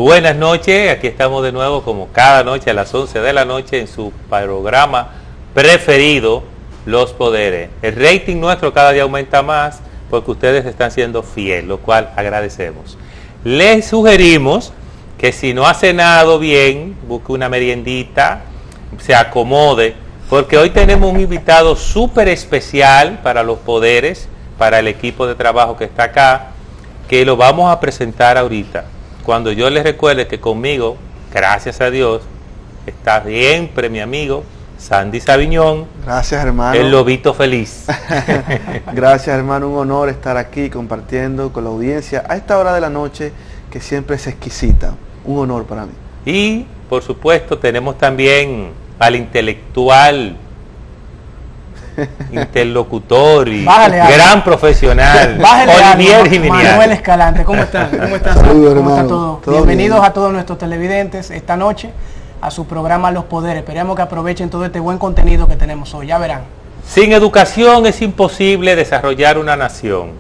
Buenas noches, aquí estamos de nuevo como cada noche a las 11 de la noche en su programa preferido, Los Poderes. El rating nuestro cada día aumenta más porque ustedes están siendo fieles, lo cual agradecemos. Les sugerimos que si no ha cenado bien, busque una meriendita, se acomode, porque hoy tenemos un invitado súper especial para Los Poderes, para el equipo de trabajo que está acá, que lo vamos a presentar ahorita. Cuando yo les recuerde que conmigo, gracias a Dios, está siempre mi amigo Sandy Saviñón. Gracias, hermano. El lobito feliz. Gracias, hermano. Un honor estar aquí compartiendo con la audiencia a esta hora de la noche que siempre es exquisita. Un honor para mí. Y, por supuesto, tenemos también al intelectual, interlocutor y gran profesional, Olivier Jiménez. Manuel Escalante, ¿cómo están? ¿Cómo están? Saludos, ¿Cómo hermano. está todo? Bienvenidos bien a todos nuestros televidentes esta noche a su programa Los Poderes. Esperemos que aprovechen todo este buen contenido que tenemos hoy, ya verán. Sin educación es imposible desarrollar una nación.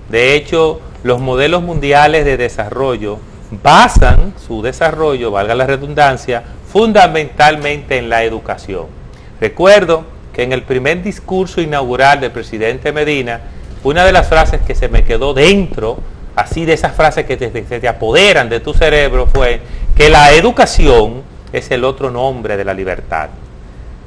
De hecho, los modelos mundiales de desarrollo basan su desarrollo, valga la redundancia, fundamentalmente en la educación. Recuerdo que en el primer discurso inaugural del presidente Medina, una de las frases que se me quedó dentro, así de esas frases que te apoderan de tu cerebro, fue que la educación es el otro nombre de la libertad.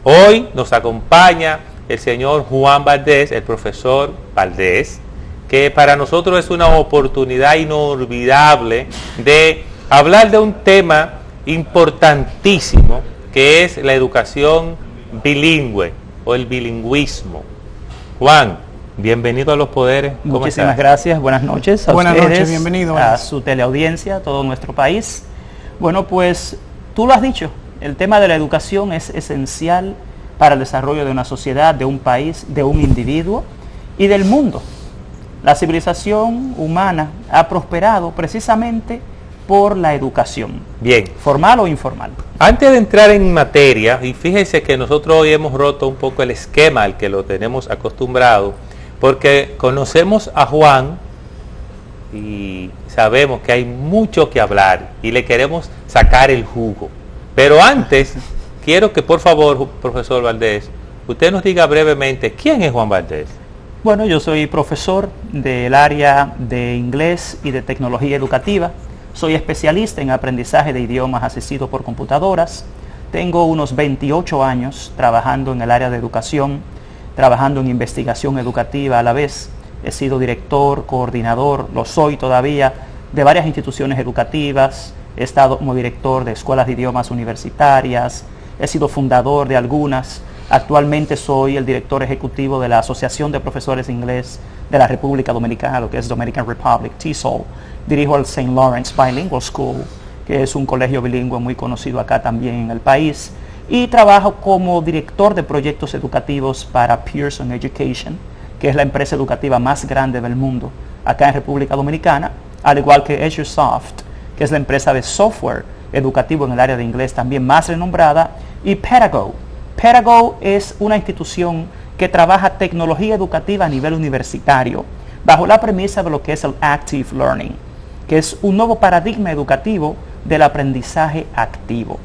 Hoy nos acompaña el señor Juan Valdés, el profesor Valdés, que para nosotros es una oportunidad inolvidable de hablar de un tema importantísimo, que es la educación bilingüe o el bilingüismo. Juan, bienvenido a Los Poderes. Muchísimas gracias, buenas noches a buenas ustedes, noches, bienvenido a su teleaudiencia, a todo nuestro país. Bueno, pues tú lo has dicho, el tema de la educación es esencial para el desarrollo de una sociedad, de un país, de un individuo y del mundo. La civilización humana ha prosperado precisamente por la educación. Bien. ¿Formal o informal? Antes de entrar en materia, y fíjense que nosotros hoy hemos roto un poco el esquema al que lo tenemos acostumbrado, porque conocemos a Juan y sabemos que hay mucho que hablar y le queremos sacar el jugo. Pero antes, quiero que por favor, profesor Valdés, usted nos diga brevemente, ¿quién es Juan Valdés? Bueno, yo soy profesor del área de inglés y de tecnología educativa. Soy especialista en aprendizaje de idiomas asistido por computadoras. Tengo unos 28 años trabajando en el área de educación, trabajando en investigación educativa a la vez. He sido director, coordinador, lo soy todavía, de varias instituciones educativas. He estado como director de escuelas de idiomas universitarias. He sido fundador de algunas. Actualmente soy el director ejecutivo de la Asociación de Profesores de Inglés de la República Dominicana, lo que es Dominican Republic, TESOL. Dirijo el St. Lawrence Bilingual School, que es un colegio bilingüe muy conocido acá también en el país. Y trabajo como director de proyectos educativos para Pearson Education, que es la empresa educativa más grande del mundo acá en República Dominicana, al igual que EduSoft, que es la empresa de software educativo en el área de inglés también más renombrada, y Pedago. Pedago es una institución que trabaja tecnología educativa a nivel universitario bajo la premisa de lo que es el Active Learning, que es un nuevo paradigma educativo del aprendizaje activo.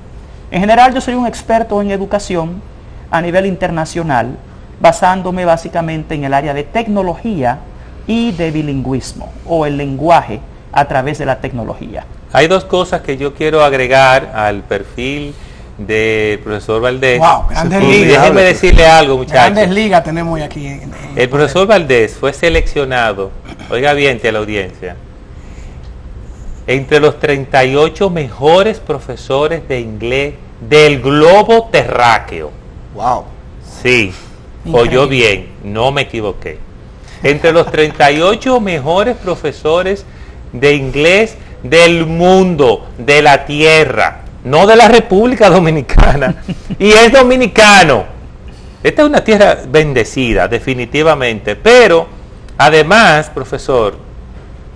En general, yo soy un experto en educación a nivel internacional, basándome básicamente en el área de tecnología y de bilingüismo, o el lenguaje a través de la tecnología. Hay dos cosas que yo quiero agregar al perfil del profesor Valdés. Wow, grandes y ligas. déjenme decirle algo, muchachos. Grandes ligas tenemos hoy aquí. El profesor Valdés fue seleccionado, oiga bien, a la audiencia, entre los 38 mejores profesores de inglés del globo terráqueo. Wow. Sí, Increíble. oyó bien, no me equivoqué. Entre los 38 mejores profesores de inglés del mundo, de la tierra, no de la República Dominicana. Y es dominicano. Esta es una tierra bendecida, definitivamente. Pero, además, profesor,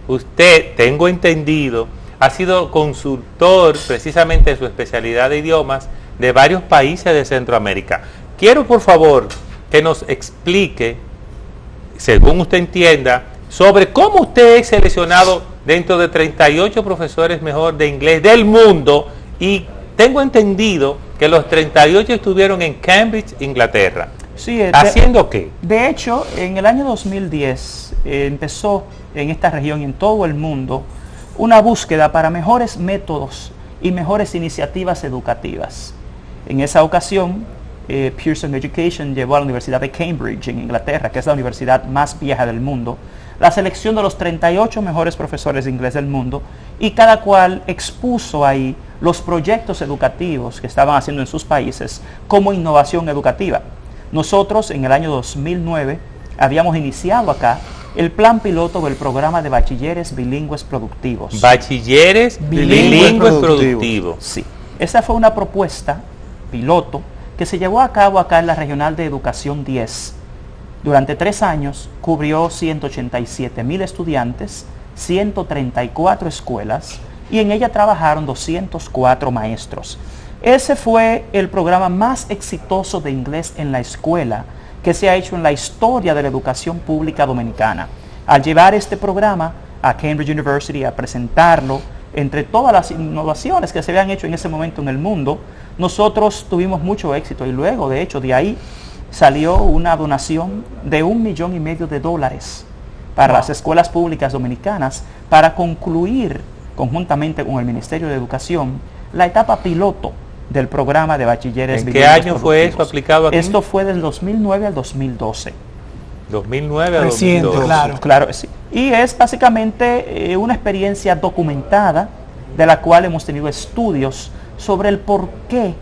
usted, tengo entendido, ha sido consultor precisamente en su especialidad de idiomas de varios países de Centroamérica. Quiero, por favor, que nos explique, según usted entienda, sobre cómo usted es seleccionado dentro de 38 profesores mejor de inglés del mundo, y tengo entendido que los 38 estuvieron en Cambridge, Inglaterra. Sí, ¿Haciendo qué? De hecho, en el año 2010 empezó en esta región y en todo el mundo una búsqueda para mejores métodos y mejores iniciativas educativas. En esa ocasión, Pearson Education llevó a la Universidad de Cambridge, en Inglaterra, que es la universidad más vieja del mundo, la selección de los 38 mejores profesores de inglés del mundo, y cada cual expuso ahí los proyectos educativos que estaban haciendo en sus países como innovación educativa. Nosotros en el año 2009 habíamos iniciado acá el plan piloto del programa de bachilleres bilingües productivos. Bachilleres bilingües productivos. Sí, esa fue una propuesta piloto que se llevó a cabo acá en la Regional de Educación 10. Durante 3 años cubrió 187,000 estudiantes, 134 escuelas, y en ella trabajaron 204 maestros. Ese fue el programa más exitoso de inglés en la escuela que se ha hecho en la historia de la educación pública dominicana. Al llevar este programa a Cambridge University, a presentarlo, entre todas las innovaciones que se habían hecho en ese momento en el mundo, nosotros tuvimos mucho éxito, y luego, de hecho, de ahí salió una donación de $1,5 millones para las escuelas públicas dominicanas para concluir conjuntamente con el Ministerio de Educación la etapa piloto del programa de bachilleres. ¿En qué año fue eso aplicado aquí? Esto fue del 2009 al 2012. 2009 a Reciente, 2012. claro. Sí. Y es básicamente una experiencia documentada de la cual hemos tenido estudios sobre el por qué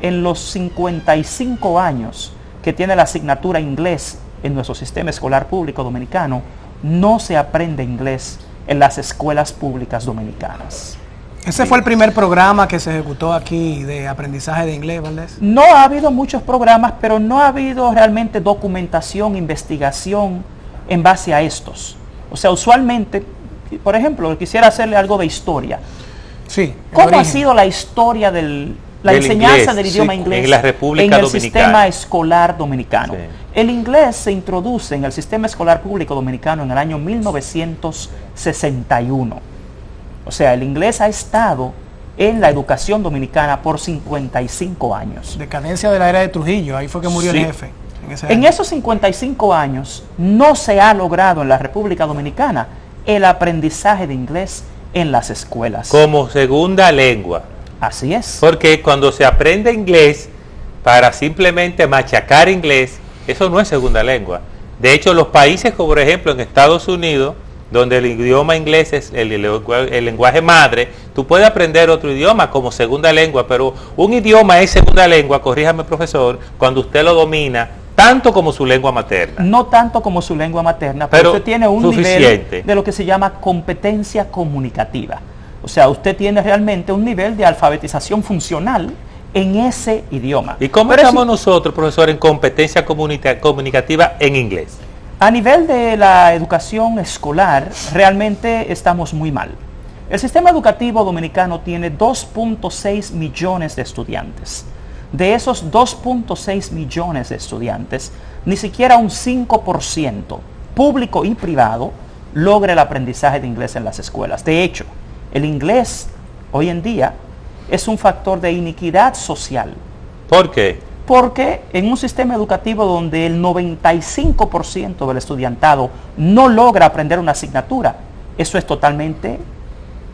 en los 55 años que tiene la asignatura inglés en nuestro sistema escolar público dominicano, no se aprende inglés en las escuelas públicas dominicanas. Ese fue el primer programa que se ejecutó aquí de aprendizaje de inglés, Valdés. No ha habido muchos programas, pero no ha habido realmente documentación, investigación en base a estos. O sea, usualmente, por ejemplo, quisiera hacerle algo de historia. Sí. ¿Cómo ha sido la historia del enseñanza inglés, del idioma sí, inglés en la República en el Dominicana? sistema escolar dominicano? Sí. El inglés se introduce en el sistema escolar público dominicano en el año 1961. O sea, el inglés ha estado en la educación dominicana por 55 años. Decadencia de la era de Trujillo, ahí fue que murió Sí. el jefe. En esos 55 años no se ha logrado en la República Dominicana el aprendizaje de inglés en las escuelas. Como segunda lengua. Así es. Porque cuando se aprende inglés para simplemente machacar inglés, eso no es segunda lengua. De hecho, los países como por ejemplo en Estados Unidos, donde el idioma inglés es el lenguaje madre, tú puedes aprender otro idioma como segunda lengua, pero un idioma es segunda lengua, corríjame profesor, cuando usted lo domina tanto como su lengua materna. No tanto como su lengua materna, pero usted tiene un suficiente nivel de lo que se llama competencia comunicativa. O sea, usted tiene realmente un nivel de alfabetización funcional en ese idioma. ¿Y cómo estamos nosotros, profesor, en competencia comunicativa en inglés? A nivel de la educación escolar, realmente estamos muy mal. El sistema educativo dominicano tiene 2.6 millones de estudiantes. De esos 2.6 millones de estudiantes, ni siquiera un 5%, público y privado, logra el aprendizaje de inglés en las escuelas. De hecho, el inglés hoy en día es un factor de iniquidad social. ¿Por qué? Porque en un sistema educativo donde el 95% del estudiantado no logra aprender una asignatura, eso es totalmente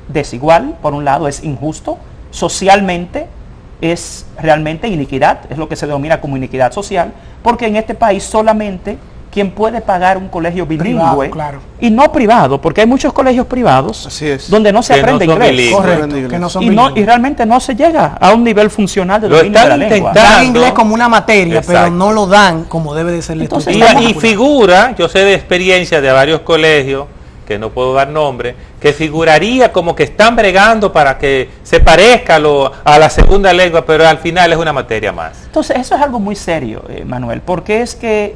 desigual, por un lado es injusto, socialmente es realmente iniquidad, es lo que se denomina como iniquidad social, porque en este país solamente quien puede pagar un colegio bilingüe, privado, claro, y no privado, porque hay muchos colegios privados Así es. donde no se Que aprende no son inglés. bilingües. correcto, que no son Y bilingües. realmente no se llega a un nivel funcional de Lo dominio de la están lengua. intentando. Dan inglés como una materia, pero Exacto. no lo dan como debe de ser el Entonces, estudiante. Y figura, yo sé de experiencia de varios colegios, que no puedo dar nombre, que figuraría como que están bregando para que se parezca a la segunda lengua, pero al final es una materia más. Entonces, eso es algo muy serio, Manuel, porque es que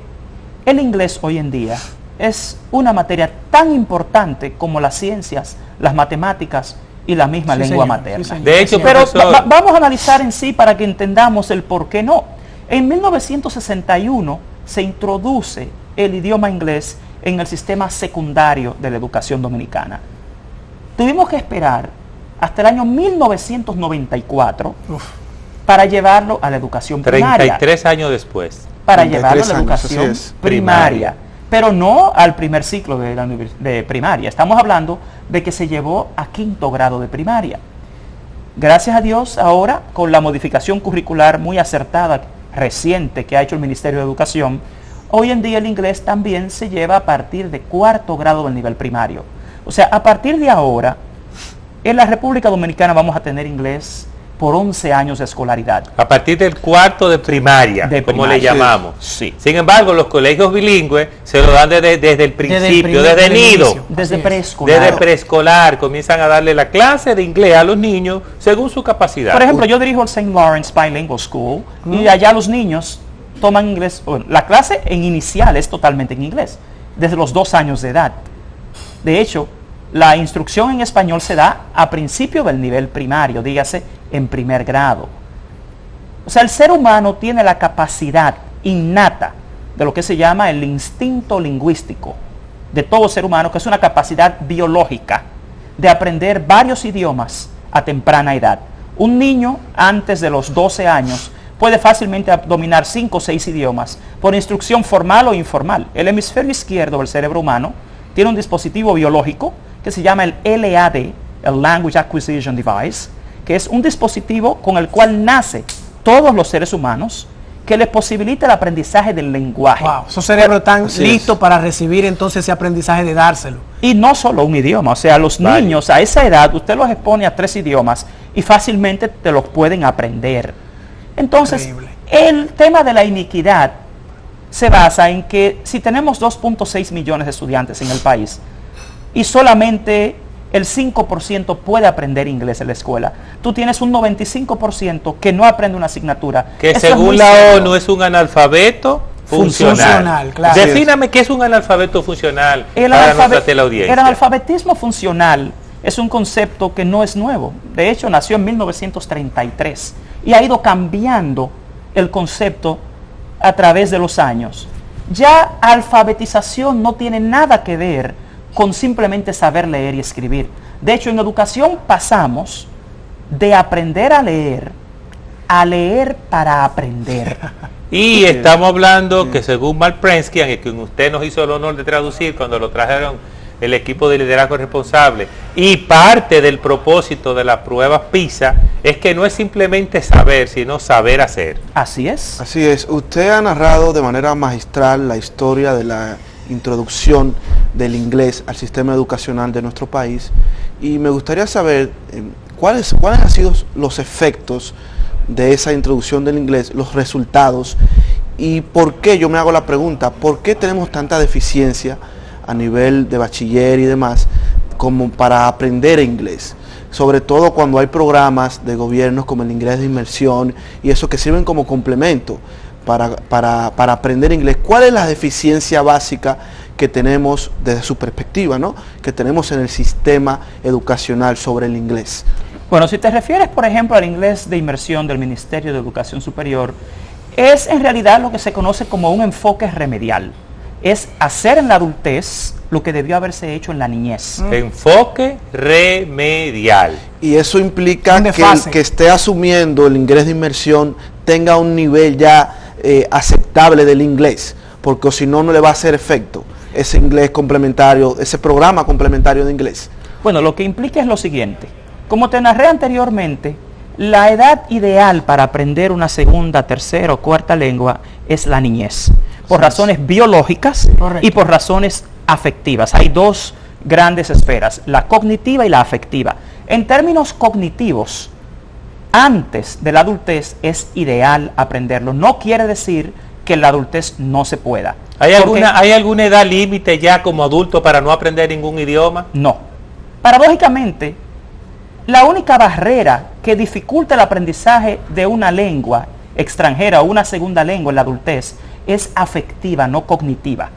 el inglés hoy en día es una materia tan importante como las ciencias, las matemáticas y la misma Sí, lengua señor, materna. sí, señor. De hecho, Pero profesor, vamos a analizar en sí para que entendamos el por qué no. En 1961 se introduce el idioma inglés en el sistema secundario de la educación dominicana. Tuvimos que esperar hasta el año 1994 para llevarlo a la educación primaria. 33 años después. Para llevarlo a la 33 años, educación así es. primaria. Pero no al primer ciclo de primaria. Estamos hablando de que se llevó a 5º grado de primaria. Gracias a Dios, ahora, con la modificación curricular muy acertada, reciente, que ha hecho el Ministerio de Educación, hoy en día el inglés también se lleva a partir de 4º grado del nivel primario. O sea, a partir de ahora, en la República Dominicana vamos a tener inglés por 11 años de escolaridad. A partir del 4º de primaria, como le llamamos. Sí. Sin embargo, los colegios bilingües se lo dan desde el principio, desde nido. Desde preescolar. Desde preescolar comienzan a darle la clase de inglés a los niños según su capacidad. Por ejemplo, yo dirijo el St. Lawrence Bilingual School y allá los niños toman inglés. Bueno, la clase en inicial es totalmente en inglés, desde los 2 años de edad. De hecho, la instrucción en español se da a principio del nivel primario, dígase en 1º grado. O sea, el ser humano tiene la capacidad innata de lo que se llama el instinto lingüístico de todo ser humano, que es una capacidad biológica de aprender varios idiomas a temprana edad. Un niño antes de los 12 años puede fácilmente dominar 5 o 6 idiomas por instrucción formal o informal. El hemisferio izquierdo del cerebro humano tiene un dispositivo biológico que se llama el LAD, el Language Acquisition Device, que es un dispositivo con el cual nace todos los seres humanos, que les posibilita el aprendizaje del lenguaje. Wow, esos cerebros están listos para recibir entonces ese aprendizaje de dárselo. Y no solo un idioma, o sea, los niños a esa edad, usted los expone a 3 idiomas y fácilmente te los pueden aprender. Entonces, Increíble. el tema de la iniquidad se basa en que si tenemos 2.6 millones de estudiantes en el país y solamente el 5% puede aprender inglés en la escuela, tú tienes un 95% que no aprende una asignatura. Que Eso según es la muy serio. ONU es un analfabeto funcional. Funcional, claro. Defíname qué es un analfabeto funcional El para nuestra teleaudiencia. el analfabetismo funcional es un concepto que no es nuevo. De hecho, nació en 1933 y ha ido cambiando el concepto a través de los años. Ya alfabetización no tiene nada que ver con simplemente saber leer y escribir. De hecho, en educación pasamos de aprender a leer para aprender. Y estamos hablando que según Mark Prensky, a quien usted nos hizo el honor de traducir cuando lo trajeron el equipo de liderazgo responsable, y parte del propósito de la prueba PISA es que no es simplemente saber, sino saber hacer. Así es. Así es, usted ha narrado de manera magistral la historia de la introducción del inglés al sistema educacional de nuestro país, y me gustaría saber cuáles han sido los efectos de esa introducción del inglés, los resultados, y por qué, yo me hago la pregunta, ¿por qué tenemos tanta deficiencia a nivel de bachiller y demás como para aprender inglés? Sobre todo cuando hay programas de gobiernos como el inglés de inmersión y eso que sirven como complemento para aprender inglés. ¿Cuál es la deficiencia básica que tenemos desde su perspectiva, ¿no?, que tenemos en el sistema educacional sobre el inglés? Bueno, si te refieres, por ejemplo, al inglés de inmersión del Ministerio de Educación Superior, es en realidad lo que se conoce como un enfoque remedial. Es hacer en la adultez lo que debió haberse hecho en la niñez. Enfoque remedial. Y eso implica Un que desfase. el que esté asumiendo el inglés de inmersión tenga un nivel ya aceptable del inglés, porque si no, no le va a hacer efecto ese inglés complementario, ese programa complementario de inglés. Bueno, lo que implica es lo siguiente. Como te narré anteriormente, la edad ideal para aprender una segunda, tercera o cuarta lengua es la niñez, por razones biológicas Correcto. y por razones afectivas. Hay 2 grandes esferas, la cognitiva y la afectiva. En términos cognitivos, antes de la adultez es ideal aprenderlo. No quiere decir que en la adultez no se pueda. ¿Hay Porque- alguna edad límite ya como adulto para no aprender ningún idioma? No. Paradójicamente, la única barrera que dificulta el aprendizaje de una lengua extranjera o una segunda lengua en la adultez es afectiva, no cognitiva.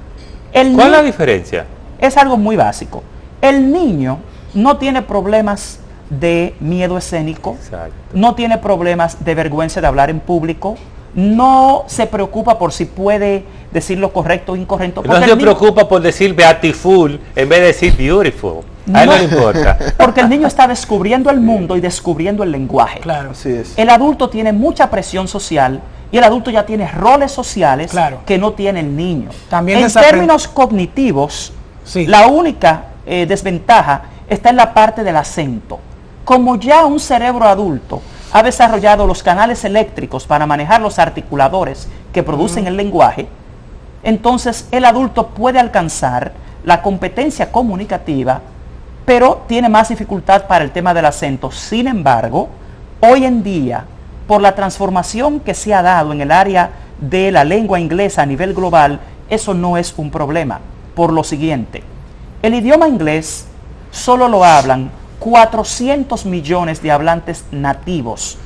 ¿Cuál es la diferencia? Es algo muy básico. El niño no tiene problemas de miedo escénico, Exacto. no tiene problemas de vergüenza de hablar en público, no se preocupa por si puede decir lo correcto o incorrecto. No porque se el niño- preocupa por decir beautiful en vez de decir beautiful. A él no le importa. Porque el niño está descubriendo el mundo y descubriendo el lenguaje. Claro. Así es. El adulto tiene mucha presión social y el adulto ya tiene roles sociales Claro. que no tiene el niño. También en términos cognitivos, Sí. la única desventaja está en la parte del acento. Como ya un cerebro adulto ha desarrollado los canales eléctricos para manejar los articuladores que producen el lenguaje, entonces el adulto puede alcanzar la competencia comunicativa, pero tiene más dificultad para el tema del acento. Sin embargo, hoy en día, por la transformación que se ha dado en el área de la lengua inglesa a nivel global, eso no es un problema. Por lo siguiente, el idioma inglés solo lo hablan 400 millones de hablantes nativos.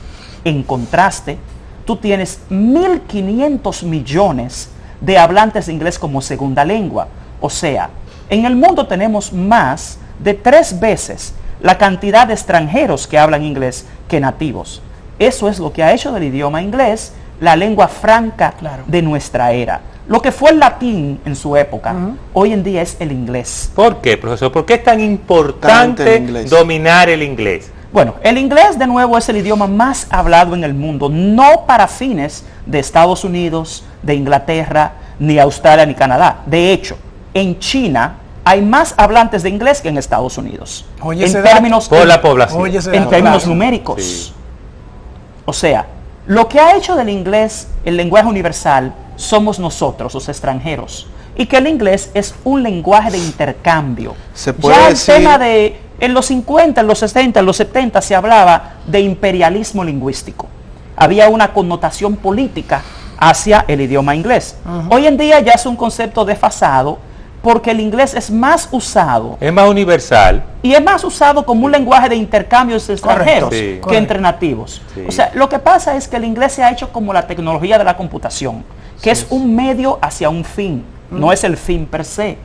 En contraste, tú tienes 1.500 millones de hablantes de inglés como segunda lengua. O sea, en el mundo tenemos más de 3 veces la cantidad de extranjeros que hablan inglés que nativos. Eso es lo que ha hecho del idioma inglés la lengua franca Claro. de nuestra era. Lo que fue el latín en su época, hoy en día es el inglés. ¿Por qué, profesor? ¿Por qué es tan Tanto importante el inglés. dominar el inglés? Bueno, el inglés de nuevo es el idioma más hablado en el mundo, no para fines de Estados Unidos, de Inglaterra, ni Australia, ni Canadá. De hecho, en China hay más hablantes de inglés que en Estados Unidos. Oye, en ese dato. términos, Por la población. Oye, ese en dato, términos claro. numéricos. Sí. O sea, lo que ha hecho del inglés el lenguaje universal somos nosotros, los extranjeros. Y que el inglés es un lenguaje de intercambio. Se puede Ya el decir- tema de, en los 50, en los 60, en los 70 se hablaba de imperialismo lingüístico. Había una connotación política hacia el idioma inglés. Hoy en día ya es un concepto desfasado porque el inglés es más usado Es más universal. y es más usado como un lenguaje de intercambios extranjeros Sí. que entre nativos. Sí. O sea, lo que pasa es que el inglés se ha hecho como la tecnología de la computación, que es un medio hacia un fin, no es el fin per se.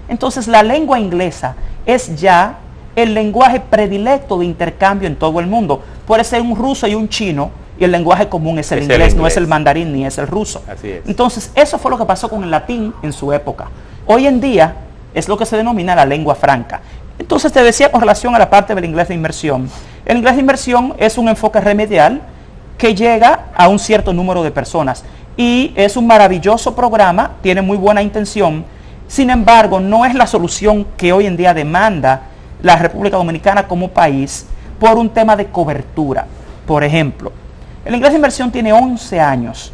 Entonces la lengua inglesa es ya el lenguaje predilecto de intercambio en todo el mundo. Puede ser un ruso y un chino y el lenguaje común es el Es el inglés, no inglés. es el mandarín ni es el ruso. Así es. Entonces eso fue lo que pasó con el latín en su época. Hoy en día es lo que se denomina la lengua franca. Entonces te decía con relación a la parte del inglés de inmersión. El inglés de inmersión es un enfoque remedial que llega a un cierto número de personas y es un maravilloso programa, tiene muy buena intención. Sin embargo, no es la solución que hoy en día demanda la República Dominicana como país por un tema de cobertura. Por ejemplo, el inglés de inmersión tiene 11 años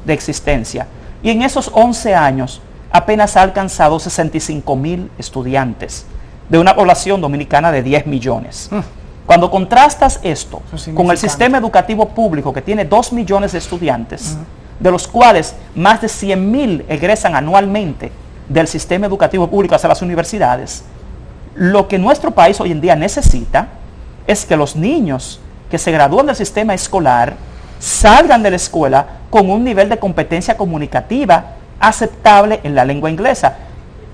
de existencia y en esos 11 años apenas ha alcanzado 65.000 estudiantes de una población dominicana de 10 millones. Cuando contrastas esto Eso es con el significante. sistema educativo público que tiene 2 millones de estudiantes, de los cuales más de 100.000 egresan anualmente del sistema educativo público hacia las universidades, lo que nuestro país hoy en día necesita es que los niños que se gradúan del sistema escolar salgan de la escuela con un nivel de competencia comunicativa aceptable en la lengua inglesa.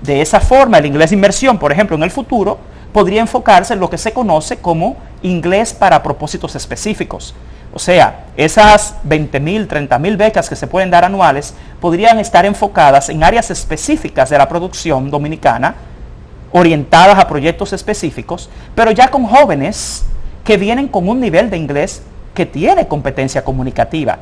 De esa forma, el inglés de inmersión, por ejemplo, en el futuro, podría enfocarse en lo que se conoce como inglés para propósitos específicos. O sea, esas 20.000, 30.000 becas que se pueden dar anuales podrían estar enfocadas en áreas específicas de la producción dominicana, orientadas a proyectos específicos, pero ya con jóvenes que vienen con un nivel de inglés que tiene competencia comunicativa,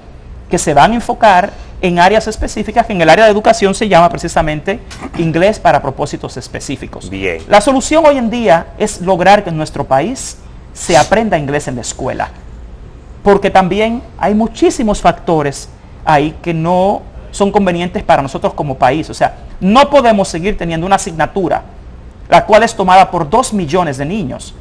que se van a enfocar en áreas específicas que en el área de educación se llama precisamente inglés para propósitos específicos. Bien. La solución hoy en día es lograr que en nuestro país se aprenda inglés en la escuela, porque también hay muchísimos factores ahí que no son convenientes para nosotros como país. O sea, no podemos seguir teniendo una asignatura la cual es tomada por 2 millones de niños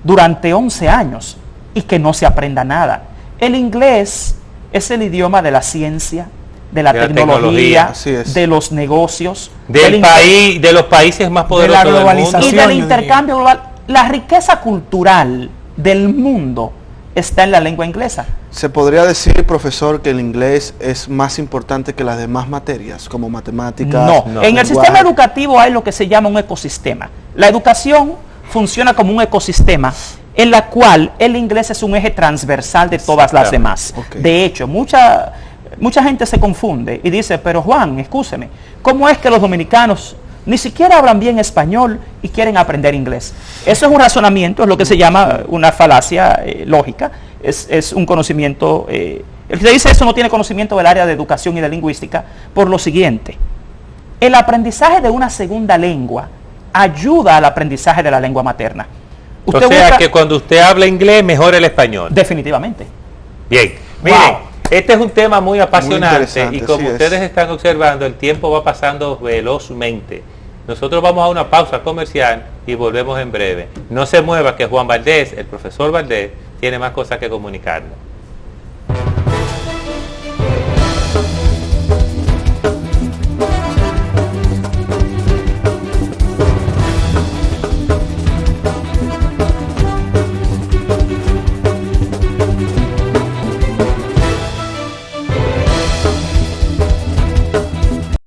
durante 11 años y que no se aprenda nada. El inglés es el idioma de la ciencia, de la tecnología, así es. de los negocios, Del país, de los países más poderosos del mundo. globalización. y del yo intercambio global. La riqueza cultural del mundo está en la lengua inglesa. ¿Se podría decir, profesor, que el inglés es más importante que las demás materias, como matemáticas? No, no. en el lenguaje? sistema educativo hay lo que se llama un ecosistema. La educación funciona como un ecosistema en la cual el inglés es un eje transversal de todas las demás. Ok. De hecho, mucha gente se confunde y dice, pero Juan, escúcheme, ¿cómo es que los dominicanos ni siquiera hablan bien español y quieren aprender inglés. Eso es un razonamiento, es lo que se llama una falacia lógica, es un conocimiento, el que dice eso no tiene conocimiento del área de educación y de lingüística, por lo siguiente: el aprendizaje de una segunda lengua ayuda al aprendizaje de la lengua materna. O sea que cuando usted habla inglés, mejora el español. Definitivamente. Bien, miren, Wow. este es un tema muy apasionante interesante, y como así es. ustedes están observando, el tiempo va pasando velozmente. Nosotros vamos a una pausa comercial y volvemos en breve. No se mueva, que Juan Valdés, el profesor Valdés, tiene más cosas que comunicarnos.